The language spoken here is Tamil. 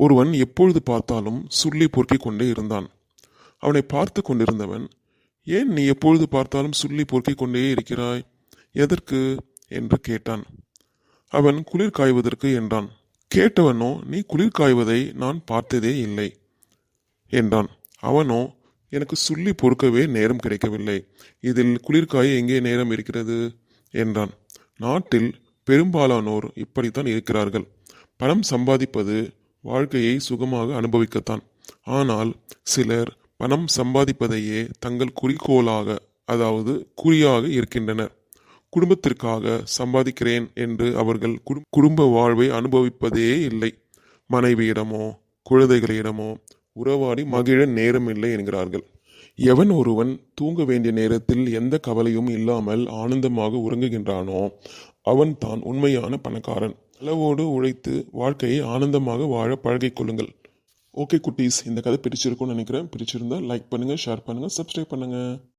ஒருவன் எப்பொழுது பார்த்தாலும் சுள்ளி பொறுக்கிக் கொண்டே இருந்தான். அவனை பார்த்து கொண்டிருந்தவன், ஏன் நீ எப்பொழுது பார்த்தாலும் சுள்ளி பொறுக்கிக் கொண்டே இருக்கிறாய்? எதற்கு? என்று கேட்டான். அவன் குளிர் காய்வதற்கு என்றான். கேட்டவனோ, நீ குளிர் காய்வதை நான் பார்த்ததே இல்லை என்றான். அவனோ, எனக்கு சுள்ளி பொறுக்கவே நேரம் கிடைக்கவில்லை, இதில் குளிர்காய எங்கே நேரம் இருக்கிறது என்றான். நாட்டில் பெரும்பாலானோர் இப்படித்தான் இருக்கிறார்கள். பணம் சம்பாதிப்பது வாழ்க்கையை சுகமாக அனுபவிக்கத்தான். ஆனால் சிலர் பணம் சம்பாதிப்பதையே தங்கள் குறிக்கோளாக, அதாவது குறியாக இருக்கின்றனர். குடும்பத்திற்காக சம்பாதிக்கிறேன் என்று அவர்கள் குடும்ப வாழ்வை அனுபவிப்பதே இல்லை. மனைவியிடமோ குழந்தைகளிடமோ உறவாடி மகிழ நேரமில்லை என்கிறார்கள். எவன் ஒருவன் தூங்க வேண்டிய நேரத்தில் எந்த கவலையும் இல்லாமல் ஆனந்தமாக உறங்குகின்றானோ அவன் தான் உண்மையான பணக்காரன். அளவோடு உழைத்து வாழ்க்கையை ஆனந்தமாக வாழ பழகிக் கொள்ளுங்கள். ஓகே குட்டீஸ், இந்த கதை பிடிச்சிருக்கும்னு நினைக்கிறேன். பிடிச்சிருந்தா லைக் பண்ணுங்க, ஷேர் பண்ணுங்க, சப்ஸ்கிரைப் பண்ணுங்க.